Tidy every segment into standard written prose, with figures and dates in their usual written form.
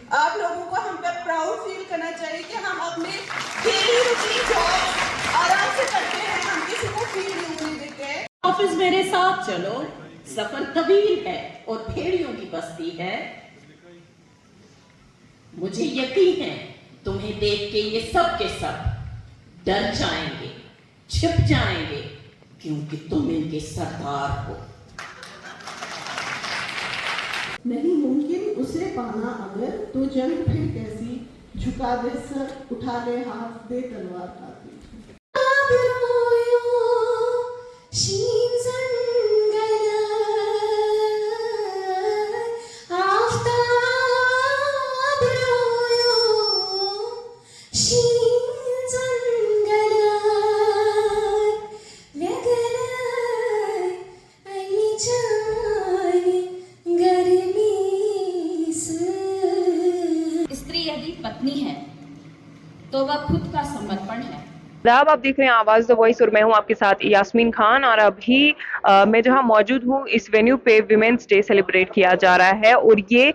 आप लोगों को हम पे प्राउड फील करना चाहिए कि हम अपने डेली रूटीन जॉब आराम से करते हैं, हम किसी को फील नहीं देते हैं। ऑफिस मेरे साथ चलो, सफर तवील है और भेड़ियों की बस्ती है। मुझे यकीन है तुम्हें देख के ये सब के सब डर जाएंगे, छिप जाएंगे, क्योंकि तुम इनके सरदार हो। नहीं मुमकिन उसे पाना अगर, तो जंग फिर कैसी, झुका दे सर, उठा ले हाथ, दे तलवार खाती। स्त्री यदि पत्नी है तो वह खुद का समर्पण है। अब आप देख रहे हैं आवाज द वॉइस और मैं हूं आपके साथ यास्मीन खान। और अभी मैं जहां मौजूद हूं इस वेन्यू पे विमेंस डे सेलिब्रेट किया जा रहा है और ये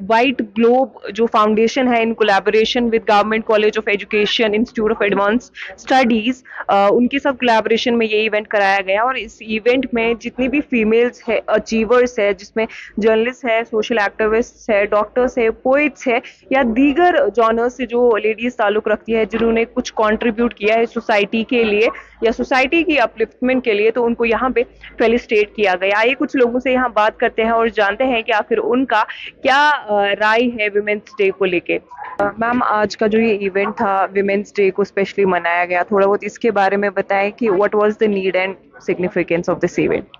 वाइट ग्लोब जो फाउंडेशन है in collaboration with government college of education institute of advance studies, उनके सब कोलैबोरेशन में ये इवेंट कराया गया। और इस इवेंट में जितनी भी फीमेल्स है, अचीवर्स है, जिसमें जर्नलिस्ट है, सोशल एक्टिविस्ट है, डॉक्टर्स है, पोइट्स है या दीगर जॉनर्स से जो लेडीज ताल्लुक रखती है, जिन्होंने कुछ कॉन्ट्रीब्यूट किया है सोसाइटी के लिए या सोसाइटी की अपलिफ्टमेंट के लिए, तो उनको यहाँ पे फेलिसिटेट किया गया। आइए कुछ लोगों से यहाँ बात करते हैं और जानते हैं कि आखिर उनका क्या राय है विमेंस डे को लेके। मैम, आज का जो ये इवेंट था विमेंस डे को स्पेशली मनाया गया, थोड़ा बहुत इसके बारे में बताएं कि what was the need and significance of this event.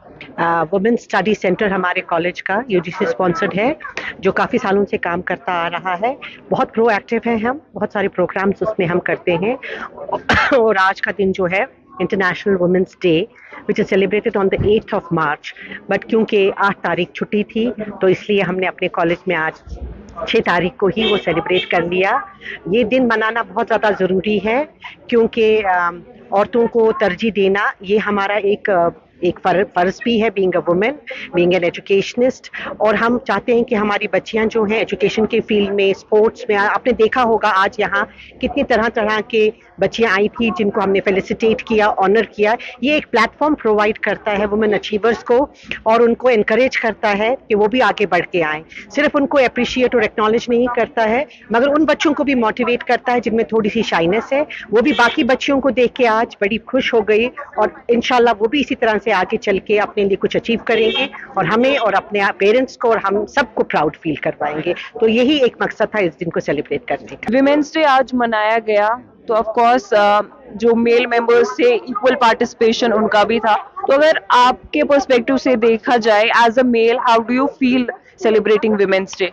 Women's study centre हमारे कॉलेज का यूजीसी स्पॉन्सर्ड है, जो काफ़ी सालों से काम करता आ रहा है। बहुत प्रोएक्टिव हैं हम, बहुत सारे प्रोग्राम्स उसमें हम करते हैं। और आज का दिन जो है international women's day which is celebrated on the 8th of March, but क्योंकि 8 तारीख छुट्टी थी तो इसलिए हमने अपने कॉलेज में आज 6 तारीख को ही वो सेलिब्रेट कर लिया। ये दिन मनाना बहुत ज़्यादा ज़रूरी है क्योंकि औरतों को तरजीह देना ये हमारा एक फ़र्ज़ भी है, being a women, being an educationist. और हम चाहते हैं कि हमारी बच्चियां जो हैं एजुकेशन के फील्ड में, स्पोर्ट्स में, आपने देखा होगा आज यहाँ कितनी तरह तरह के बच्चियां आई थी जिनको हमने फेलिसिटेट किया, ऑनर किया। ये एक प्लेटफॉर्म प्रोवाइड करता है वुमेन अचीवर्स को और उनको इनकरेज करता है कि वो भी आगे बढ़ के आएँ। सिर्फ उनको अप्रिशिएट और एक्नॉलेज नहीं करता है मगर उन बच्चों को भी मोटिवेट करता है जिनमें थोड़ी सी शाइनेस है। वो भी बाकी बच्चियों को देख के आज बड़ी खुश हो गई और इंशाल्लाह वो भी इसी तरह से आगे चल के अपने लिए कुछ अचीव करेंगे और हमें और अपने पेरेंट्स को और हम सबको प्राउड फील करवाएंगे। तो यही एक मकसद था इस दिन को सेलिब्रेट करने का। विमेंस डे आज मनाया गया तो ऑफ कोर्स जो मेल मेंबर्स से इक्वल पार्टिसिपेशन उनका भी था। तो अगर आपके पर्सपेक्टिव से देखा जाए as a male, how do you feel celebrating women's day?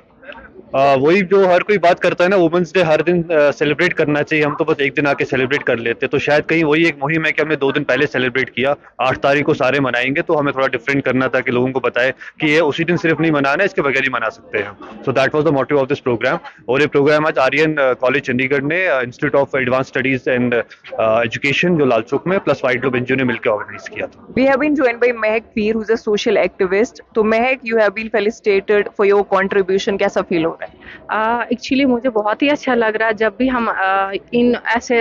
वही जो हर कोई बात करता है ना, वुमेन्स डे हर दिन सेलिब्रेट करना चाहिए, हम तो बस एक दिन आके सेलिब्रेट कर लेते। तो शायद कहीं वही एक मुहिम है कि हमने 2 दिन पहले सेलिब्रेट किया, 8 तारीख को सारे मनाएंगे, तो हमें थोड़ा डिफरेंट करना था कि लोगों को बताए कि ये उसी दिन सिर्फ नहीं मनाना है, इसके बगैर ही मना सकते हैं। So that was the motive of this program. और ये प्रोग्राम आज आर्यन कॉलेज चंडीगढ़ ने, institute of advance studies and education जो लाल चौक में, प्लस वाइट ग्लोब एनजीओ ने मिलकर ऑर्गेनाइज किया था। We have been joined by Mehak Peer, who's a social activist. तो महक, you have been felicitated for your contribution. कैसा फील हो रहा है? एक्चुअली मुझे बहुत ही अच्छा लग रहा है जब भी हम इन ऐसे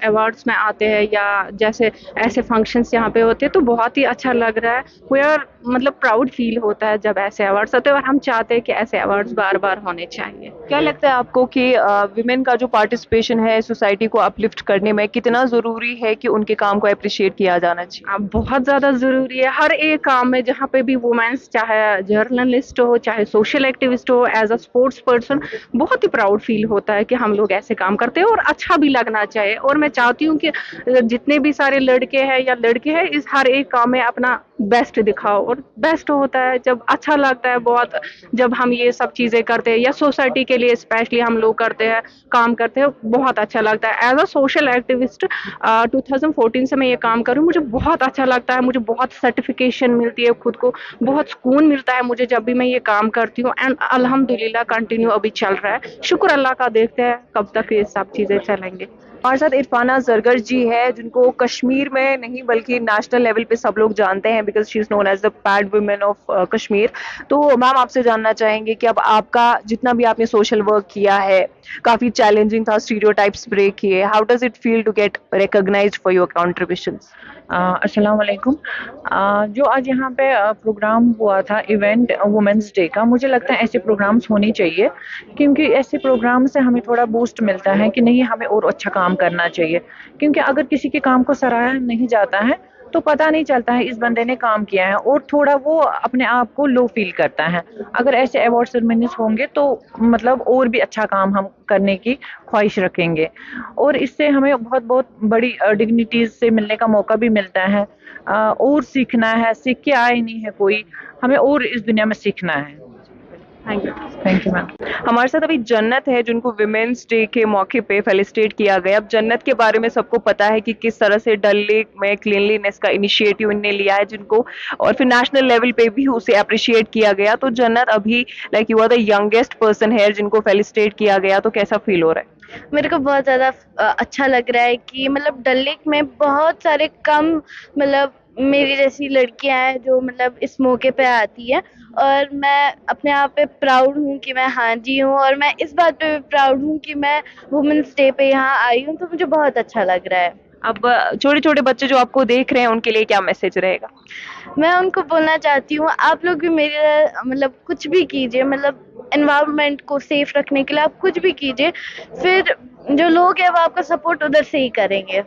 अवार्ड्स में आते हैं या जैसे ऐसे फंक्शंस यहाँ पे होते हैं, तो बहुत ही अच्छा लग रहा है। कोई मतलब प्राउड फील होता है जब ऐसे अवार्ड्स आते हैं और हम चाहते हैं कि ऐसे अवार्ड्स बार बार होने चाहिए। क्या लगता है आपको कि विमेन का जो पार्टिसिपेशन है सोसाइटी को अपलिफ्ट करने में कितना ज़रूरी है कि उनके काम को अप्रिशिएट किया जाना चाहिए? बहुत ज़्यादा ज़रूरी है। हर एक काम में जहाँ पे भी वुमेन्स, चाहे जर्नलिस्ट हो, चाहे सोशल एक्टिविस्ट हो, एज अ स्पोर्ट्स पर्सन, बहुत ही प्राउड फील होता है कि हम लोग ऐसे काम करते हैं और अच्छा भी लगना चाहिए। और मैं चाहती हूँ कि जितने भी सारे लड़के हैं या लड़के हैं, इस हर एक काम में अपना बेस्ट दिखाओ। और बेस्ट होता है जब अच्छा लगता है बहुत, जब हम ये सब चीज़ें करते हैं या सोसाइटी के लिए स्पेशली हम लोग करते हैं, काम करते हैं, बहुत अच्छा लगता है। एज अ सोशल एक्टिविस्ट 2014 से मैं ये काम कर रही हूँ, मुझे बहुत अच्छा लगता है, मुझे बहुत सर्टिफिकेशन मिलती है, खुद को बहुत सुकून मिलता है मुझे जब भी मैं ये काम करती हूँ। एंड अल्हम्दुलिल्लाह कंटिन्यू अभी चल रहा है, शुक्र अल्लाह का। देखते हैं कब तक ये सब चीज़ें चलेंगे। हमारे साथ इरफाना जरगर जी है, जिनको कश्मीर में नहीं बल्कि नेशनल लेवल पे सब लोग जानते हैं, because she is known as the pad woman of Kashmir. तो मैम आपसे जानना चाहेंगे कि अब आपका जितना भी आपने सोशल वर्क किया है, काफी चैलेंजिंग था, स्टीरियोटाइप्स ब्रेक किए, how does it feel to get recognised for your contributions? अस्सलाम वालेकुम। जो आज यहाँ पे प्रोग्राम हुआ था इवेंट वुमेंस डे का, मुझे लगता है ऐसे प्रोग्राम्स होने चाहिए, क्योंकि ऐसे प्रोग्राम से हमें थोड़ा बूस्ट मिलता है कि नहीं, हमें और अच्छा काम करना चाहिए। क्योंकि अगर किसी के काम को सराहा नहीं जाता है तो पता नहीं चलता है इस बंदे ने काम किया है, और थोड़ा वो अपने आप को लो फील करता है। अगर ऐसे अवार्ड सेरेमनीज होंगे तो मतलब और भी अच्छा काम हम करने की ख्वाहिश रखेंगे, और इससे हमें बहुत बहुत बड़ी डिग्निटीज से मिलने का मौका भी मिलता है। और सीखना है, सीख के आए नहीं है कोई, हमें और इस दुनिया में सीखना है। Thank you ma'am. हमारे साथ अभी जन्नत है, जिनको विमेंस डे के मौके पे फेलिसिटेट किया गया। अब जन्नत के बारे में सबको पता है कि किस तरह से डल लेक में क्लीनलीनेस का इनिशिएटिव इनने लिया है, जिनको और फिर नेशनल लेवल पे भी उसे अप्रिशिएट किया गया। तो जन्नत, अभी like you are the youngest person है जिनको फेलिसिटेट किया गया, तो कैसा फील हो रहा है? मेरे को बहुत ज़्यादा अच्छा लग रहा है कि मतलब डल लेक में बहुत सारे कम मतलब मेरी जैसी लड़कियां हैं जो मतलब इस मौके पे आती है, और मैं अपने आप पे प्राउड हूँ कि मैं हाँ जी हूँ, और मैं इस बात पे भी प्राउड हूँ कि मैं वुमेंस डे पे यहाँ आई हूँ। तो मुझे बहुत अच्छा लग रहा है। अब छोटे छोटे बच्चे जो आपको देख रहे हैं, उनके लिए क्या मैसेज रहेगा? मैं उनको बोलना चाहती हूँ, आप लोग भी मेरे मतलब कुछ भी कीजिए, मतलब एनवायरनमेंट को सेफ रखने के लिए आप कुछ भी कीजिए, फिर जो लोग हैं वो आपका सपोर्ट उधर से ही करेंगे।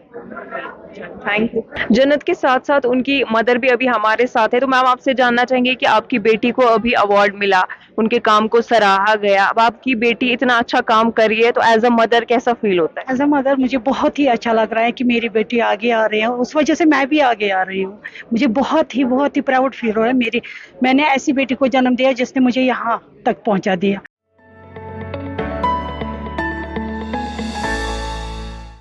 Thank you. जन्नत के साथ साथ उनकी मदर भी अभी हमारे साथ है। तो मैम आपसे जानना चाहेंगे कि आपकी बेटी को अभी अवार्ड मिला, उनके काम को सराहा गया, अब आपकी बेटी इतना अच्छा काम कर रही है, तो एज अ मदर कैसा फील होता है? एज अ मदर मुझे बहुत ही अच्छा लग रहा है कि मेरी बेटी आगे आ रही है, उस वजह से मैं भी आगे आ रही हूँ। मुझे बहुत ही प्राउड फील हो रहा है। मैंने ऐसी बेटी को जन्म दिया जिसने मुझे यहाँ तक पहुँचा दिया।